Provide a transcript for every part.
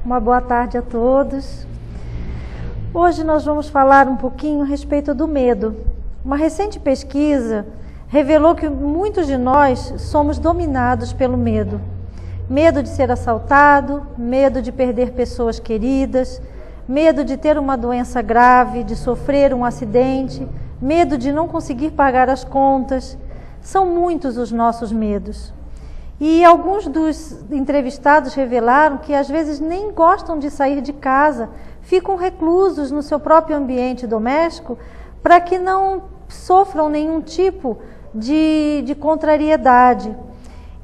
Uma boa tarde a todos. Hoje nós vamos falar um pouquinho a respeito do medo. Uma recente pesquisa revelou que muitos de nós somos dominados pelo medo. Medo de ser assaltado, medo de perder pessoas queridas, medo de ter uma doença grave, de sofrer um acidente, medo de não conseguir pagar as contas. São muitos os nossos medos. E alguns dos entrevistados revelaram que às vezes nem gostam de sair de casa, ficam reclusos no seu próprio ambiente doméstico para que não sofram nenhum tipo de contrariedade.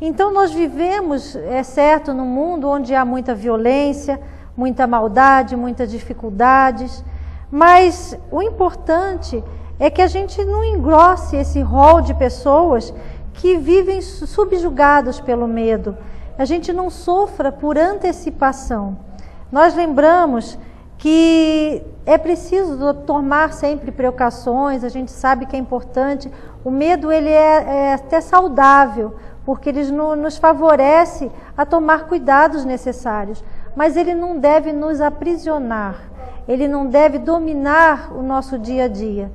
Então nós vivemos, é certo, num mundo onde há muita violência, muita maldade, muitas dificuldades, mas o importante é que a gente não engrosse esse rol de pessoas que vivem subjugados pelo medo. A gente não sofra por antecipação. Nós lembramos que é preciso tomar sempre precauções, a gente sabe que é importante. O medo ele é até saudável, porque ele nos favorece a tomar cuidados necessários. Mas ele não deve nos aprisionar, ele não deve dominar o nosso dia a dia.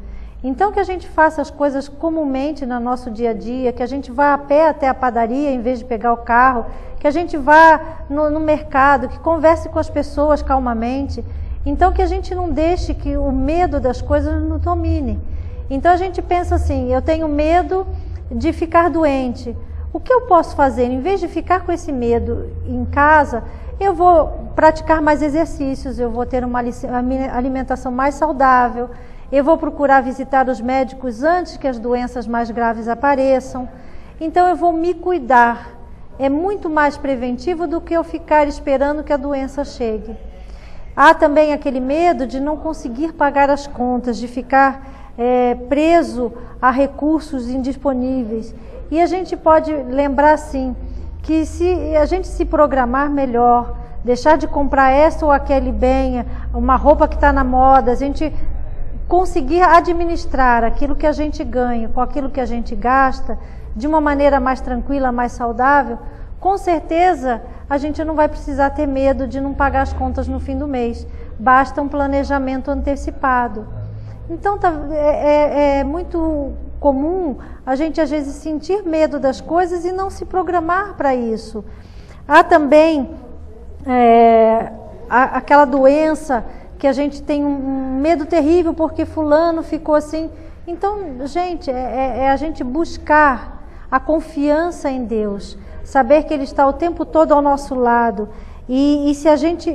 Então que a gente faça as coisas comumente no nosso dia a dia, que a gente vá a pé até a padaria em vez de pegar o carro, que a gente vá no mercado, que converse com as pessoas calmamente. Então que a gente não deixe que o medo das coisas nos domine. Então a gente pensa assim, eu tenho medo de ficar doente. O que eu posso fazer? Em vez de ficar com esse medo em casa, eu vou praticar mais exercícios, eu vou ter uma alimentação mais saudável, eu vou procurar visitar os médicos antes que as doenças mais graves apareçam. Então eu vou me cuidar. É muito mais preventivo do que eu ficar esperando que a doença chegue. Há também aquele medo de não conseguir pagar as contas, de ficar preso a recursos indisponíveis. E a gente pode lembrar assim, que se a gente se programar melhor, deixar de comprar essa ou aquele bem, uma roupa que está na moda, a gente conseguir administrar aquilo que a gente ganha com aquilo que a gente gasta de uma maneira mais tranquila, mais saudável, com certeza a gente não vai precisar ter medo de não pagar as contas no fim do mês. Basta um planejamento antecipado. Então é muito comum a gente às vezes sentir medo das coisas e não se programar para isso. Há também aquela doença que a gente tem um medo terrível porque fulano ficou assim. Então, gente, é a gente buscar a confiança em Deus, saber que Ele está o tempo todo ao nosso lado. E se a gente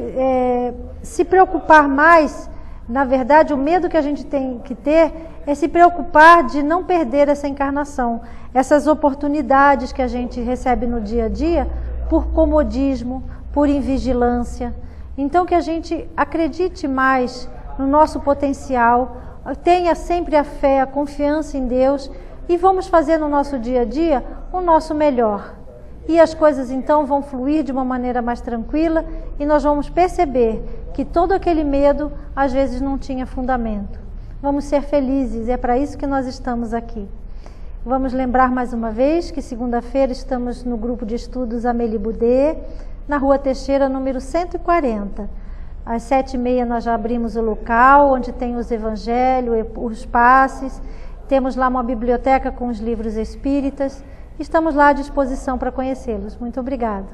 se preocupar mais, na verdade, o medo que a gente tem que ter é se preocupar de não perder essa encarnação, essas oportunidades que a gente recebe no dia a dia por comodismo, por invigilância. Então que a gente acredite mais no nosso potencial, tenha sempre a fé, a confiança em Deus e vamos fazer no nosso dia a dia o nosso melhor. E as coisas então vão fluir de uma maneira mais tranquila e nós vamos perceber que todo aquele medo às vezes não tinha fundamento. Vamos ser felizes, é para isso que nós estamos aqui. Vamos lembrar mais uma vez que segunda-feira estamos no grupo de estudos Amélie Boudet, na Rua Teixeira, número 140. Às 7h30 nós já abrimos o local, onde tem os evangelhos, os passes. Temos lá uma biblioteca com os livros espíritas. Estamos lá à disposição para conhecê-los. Muito obrigada.